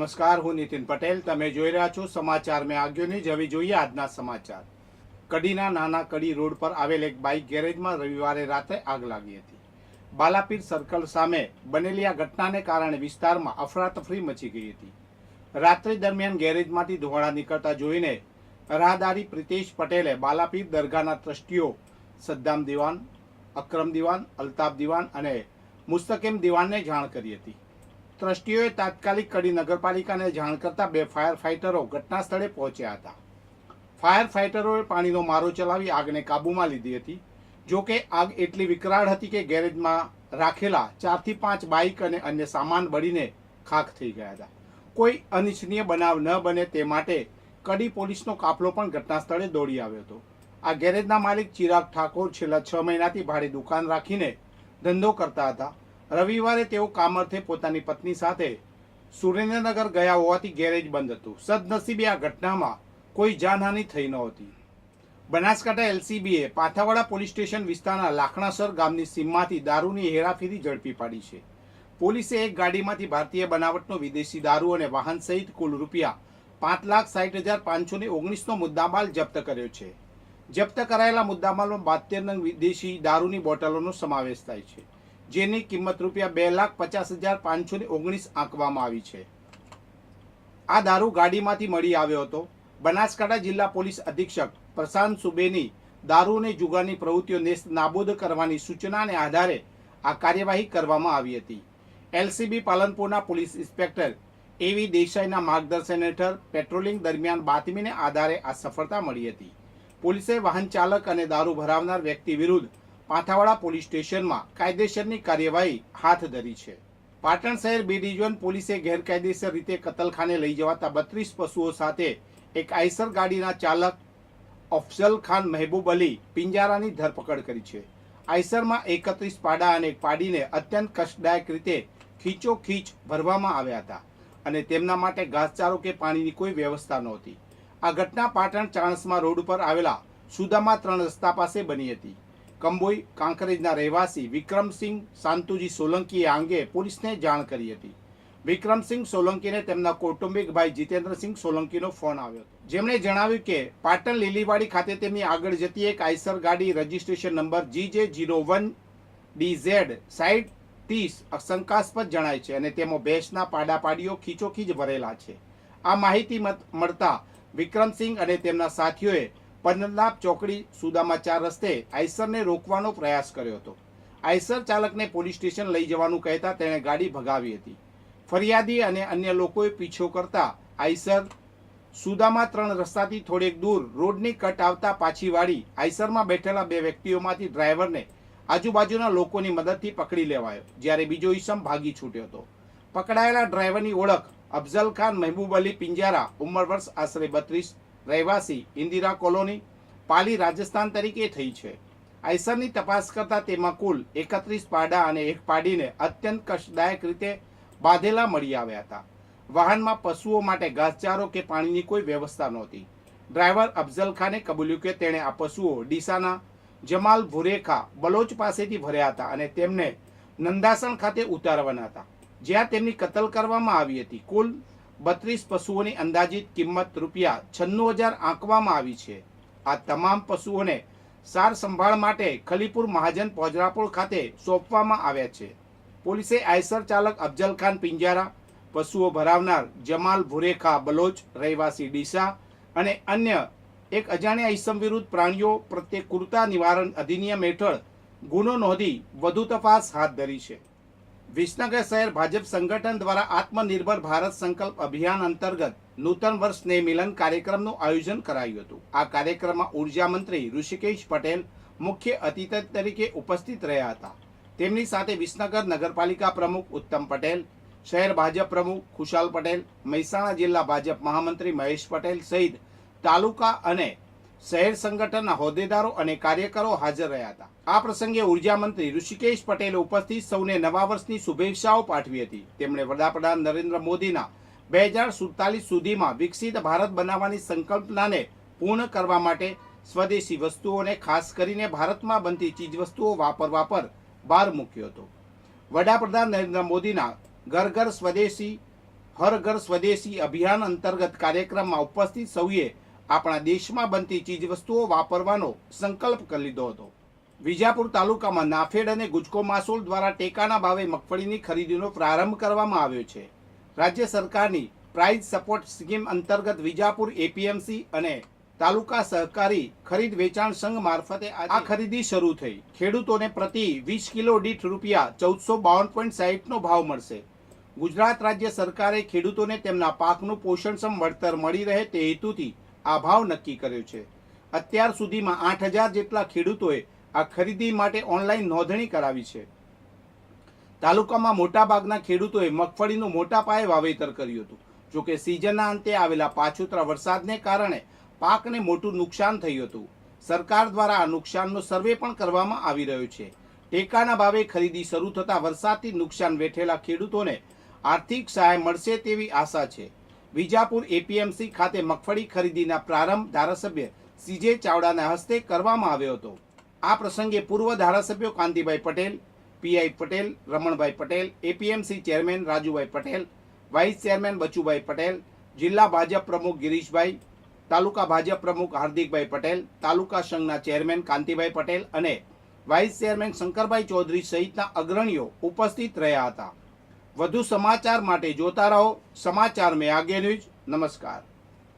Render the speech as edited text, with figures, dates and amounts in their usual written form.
નમસ્કાર, હું નીતિન પટેલ. તમે જોઈ રહ્યા છો સમાચાર મેં આગળની જ. હવે જોઈએ આજના સમાચાર. કડીના નાના કડી રોડ પર આવેલ એક બાઇક ગેરેજમાં રવિવારે રાત્રે આગ લાગી હતી. બાલાપીર સર્કલ સામે બનેલી આ ઘટનાને કારણે વિસ્તારમાં અફરાતફરી મચી ગઈ હતી. રાત્રિ દરમિયાન ગેરેજમાંથી ધુમાડા નીકળતા જોઈને રાહદારી પ્રિતેશ પટેલે બાલાપીર દરગાહના ટ્રસ્ટીઓ સદ્દામ દિવાન, અકરમ દિવાન, અલ્તાફ દિવાન અને મુસ્તકીમ દિવાનને જાણ કરી હતી. ટ્રસ્ટીઓએ તાત્કાલિક કડી નગરપાલિકાને જાણ કરતા 2 ફાયર ફાઇટરો ઘટના સ્થળે પહોંચ્યા હતા. ફાયર ફાઇટરોએ પાણીનો મારો ચલાવી આગને કાબૂમાં લીધી હતી. જો કે આગ એટલી વિકરાળ હતી કે ગેરેજમાં રાખેલા 4 થી 5 બાઇક અને અન્ય સામાન બળીને ખાખ થઈ ગયા હતા. કોઈ અનિચ્છનીય બનાવ ન બને તે માટે કડી પોલીસનો કાફલો પણ ઘટના સ્થળે દોડી આવ્યો હતો. આ ગેરેજના માલિક ચિરાગ ઠાકોર છેલ્લા 6 મહિનાથી ભાડે દુકાન રાખીને ધંધો કરતા હતા. રવિવારે તેઓ કામ અર્થે પોતાની પત્ની સાથે સુરેન્દ્રનગર ગયા હોવાથી ગેરેજ બંધ હતું. સદનસીબે આ ઘટનામાં કોઈ જાનહાનિ થઈ નહોતી. બનાસકાંઠા એલસીબીએ પાથાવાડા પોલીસ સ્ટેશન વિસ્તારના લાખણાસર ગામની સીમમાંથી દારૂની હેરાફેરી ઝડપી પાડી છે. પોલીસે એક ગાડીમાંથી ભારતીય બનાવટનો વિદેશી દારૂ અને વાહન સહિત કુલ રૂપિયા 5,60,519નો મુદ્દામાલ જપ્ત કર્યો છે. જપ્ત કરાયેલા મુદ્દામાલમાં 72 નંગ વિદેશી દારૂની બોટલોનો સમાવેશ થાય છે, જેની કિંમત રૂપિયા 2,50,519 આંકવામાં આવી છે. આ દારૂ ગાડીમાંથી મળી આવ્યો હતો. બનાસકાંઠા જિલ્લા પોલીસ અધિક્ષક પ્રશાંત સુબેની દારૂ અને જુગારની પ્રવૃત્તિઓ નેસ્ત નાબૂદ કરવાની સૂચનાને આધારે આ કાર્યવાહી કરવામાં આવી હતી. એલસીબી પાલનપુરના પોલીસ ઇન્સ્પેક્ટર એવી દેસાઈના માર્ગદર્શન હેઠળ પેટ્રોલિંગ દરમિયાન બાતમીને આધારે આ સફળતા મળી હતી. પોલીસે વાહન ચાલક અને દારૂ ભરાવનાર વ્યક્તિ વિરુદ્ધ પાથાવાડા પોલીસ સ્ટેશનમાં કાયદેસરની કાર્યવાહી હાથ ધરી છે. પાટણ શહેર બી ડિવિઝન પોલીસે ગેરકાયદેસર રીતે કતલખાને લઈ જવાતા 32 પશુઓ સાથે એક આઈસર ગાડીના ચાલક અફઝલ ખાન મહેબૂબ અલી પિંજારાની ધરપકડ કરી છે. આઈસરમાં 31 પાડા અને એક પાડીને અત્યંત કષ્ટદાયક રીતે ખીચોખીચ ભરવામાં આવ્યા હતા અને તેમના માટે ઘાસચારો કે પાણીની કોઈ વ્યવસ્થા નહોતી. આ ઘટના પાટણ ચાણસ્મા રોડ પર આવેલા સુદામા 3 રસ્તા પાસે બની હતી. કંબોઈ કાંકરેજના રહેવાસી વિક્રમસિંહ શાંતુજી સોલંકીએ આ અંગે પોલીસને જાણ કરી હતી. વિક્રમસિંહ સોલંકીને તેમના કૌટુંબિક ભાઈ જીતેન્દ્રસિંહ સોલંકીનો ફોન આવ્યો હતો, જેમણે જણાવ્યું કે પાટણ લીલીવાડી ખાતે તેમની આગળ જતી એક આઈસર ગાડી રજીસ્ટ્રેશન નંબર GJ01DZ 6030 શંકાસ્પદ જણાય છે અને તેમાં ભેંસના પાડા પાડીઓ ખીચોખીચ ભરેલા છે. આ માહિતી મળતા વિક્રમસિંહ અને તેમના સાથીઓએ પંદરલાપ ચોકડી સુદામા 4 રસ્તે આઈસરને રોકવાનો પ્રયાસ કર્યો હતો. આઈસર ચાલકને પોલીસ સ્ટેશન લઈ જવાનું કહેતા તેણે ગાડી ભગાવી હતી. ફરિયાદી અને અન્ય લોકોએ પીછો કરતા આઈસર સુદામા 3 રસ્તાથી થોડેક દૂર રોડની કટ આવતા પાછી વાળી આઈસરમાં બેઠેલા 2 વ્યક્તિઓમાંથી ડ્રાઈવરને આજુબાજુના લોકોની મદદથી પકડી લેવાયો, જ્યારે બીજો ઈસમ ભાગી છૂટ્યો હતો. પકડાયેલા ડ્રાઈવરની ઓળખ અફઝલ ખાન મહેબૂબ અલી પિંજારા, ઉંમર વર્ષ આશરે 32, રહેવાસી ઇન્દિરા કોલોની, પાલી, રાજસ્થાન તરીકે થઈ છે. આઈસરની તપાસ કરતા તેમાં કુલ 31 પાડા અને એક પાડીને અત્યંત કષ્ટદાયક રીતે બાંધેલા મળી આવ્યા હતા. વાહનમાં પશુઓ માટે ઘાસચારો કે પાણીની કોઈ વ્યવસ્થા નહોતી. ડ્રાઈવર અફઝલ ખાને કબૂલ્યું કે તેણે આ પશુઓ ડીસાના જમાલ ભુરેખા બલોચ પાસેથી ભર્યા હતા અને તેમને નંદાસણ ખાતે ઉતારવાના હતા, જ્યાં તેમની કતલ કરવામાં આવી હતી. કુલ 32 પશુઓની અંદાજિત કિંમત રૂપિયા 96,000 આંકવામાં આવી છે. આ તમામ પશુઓને સાર સંભાળ માટે ખલીપુર મહાજન પોજરાપોળ ખાતે સોંપવામાં આવ્યા છે. પોલીસે આઈસર ચાલક અફઝલ ખાન પિંજારા, પશુઓ ભરાવનાર જમાલ ભુરેખા બલોચ, રહેવાસી ડીસા અને અન્ય એક અજાણ્યા ઈસમ વિરુદ્ધ પ્રાણીઓ પ્રત્યે ક્રૂરતા નિવારણ અધિનિયમ હેઠળ ગુનો નોંધી વધુ તપાસ હાથ ધરી છે. વિસનગર શહેર ભાજપ સંગઠન દ્વારા આત્મનિર્ભર ભારત સંકલ્પ અભિયાન અંતર્ગત નૂતન વર્ષ સ્નેહ મિલન કાર્યક્રમનું આયોજન કરાયું હતું. આ કાર્યક્રમમાં ઉર્જા મંત્રી ઋષિકેશ પટેલ મુખ્ય અતિથિ તરીકે ઉપસ્થિત રહ્યા હતા. તેમની સાથે વિસનગર નગરપાલિકા પ્રમુખ ઉત્તમ પટેલ, શહેર ભાજપ પ્રમુખ ખુશાલ પટેલ, મહેસાણા જિલ્લા ભાજપ મહામંત્રી મહેશ પટેલ સહિત તાલુકા અને શહેર સંગઠનના હોદ્દેદારો અને કાર્યકરો હાજર રહ્યા હતા. આ પ્રસંગે ઉર્જા મંત્રી ઋષિકેશ પટેલે ઉપસ્થિત સૌને નવા વર્ષની શુભેચ્છાઓ પાઠવી હતી. તેમણે વડાપ્રધાન નરેન્દ્ર મોદીના 2047 સુધીમાં વિકસિત ભારત બનાવવાની સંકલ્પનાને પૂર્ણ કરવા માટે સ્વદેશી વસ્તુઓને ખાસ કરીને ભારતમાં બનતી ચીજવસ્તુઓ વાપરવા પર ભાર મૂક્યો હતો. વડાપ્રધાન નરેન્દ્ર મોદીના ઘર ઘર સ્વદેશી હર ઘર સ્વદેશી અભિયાન અંતર્ગત કાર્યક્રમમાં ઉપસ્થિત સૌએ આપણા દેશમાં બનતી ચીજવસ્તુઓ વાપરવાનો સંકલ્પ કરી લીધો હતો. વિજાપુર તાલુકામાં નાફેડ અને ગુજકો માસોલ દ્વારા ટેકાના ભાવે મગફળીની ખરીદીનો પ્રારંભ કરવામાં આવ્યો છે. રાજ્ય સરકારની પ્રાઇઝ સપોર્ટ સ્કીમ અંતર્ગત વિજાપુર એપીએમસી અને તાલુકા સહકારી ખરીદ વેચાણ સંઘ મારફતે આ ખરીદી શરૂ થઈ. ખેડૂતોને પ્રતિ 20 કિલો દીઠ રૂપિયા 1452.60 નો ભાવ મળશે. ગુજરાત રાજ્ય સરકારે ખેડૂતોને તેમના પાકનું પોષણક્ષમ વળતર મળી રહે તે હેતુથી આ ભાવ નક્કી કર્યો છે. અત્યાર સુધીમાં 8000 જેટલા ખેડૂતોએ આ ખરીદી માટે ઓનલાઈન નોંધણી કરાવી છે. તાલુકામાં મોટાભાગના ખેડૂતોએ મગફળીનું મોટા પાયે વાવેતર કર્યું હતું. જોકે સિઝનના અંતે આવેલા પાછોતરા વરસાદને કારણે પાકને મોટું નુકસાન થયું હતું. સરકાર દ્વારા આ નુકસાનનો સર્વે પણ કરવામાં આવી રહ્યો છે. ટેકાના ભાવે ખરીદી શરૂ થતાં વરસાદથી નુકસાન વેઠેલા ખેડૂતોને આર્થિક સહાય મળશે તેવી આશા છે. વિજાપુર એપીએમસી ખાતે મગફળી ખરીદીના પ્રારંભ ધારાસભ્ય સીજે ચાવડાના હસ્તે કરવામાં આવ્યો હતો. આ પ્રસંગે પૂર્વ ધારાસભ્યો Kantibhai Patel, PI Patel, Ramanbhai Patel, APMC chairman Rajubhai Patel, vice chairman Bachubhai Patel, જિલ્લા ભાજપ પ્રમુખ ગિરીશભાઈ, તાલુકા ભાજપ પ્રમુખ હાર્દિકભાઈ પટેલ, તાલુકા સંઘના ચેરમેન કાંતિભાઈ પટેલ અને વાઇસ ચેરમેન શંકરભાઈ ચૌધરી સહિતના અગ્રણીઓ ઉપસ્થિત રહ્યા હતા. વધુ સમાચાર માટે જોતા રહો સમાચાર મેં આગે ન્યૂઝ. નમસ્કાર.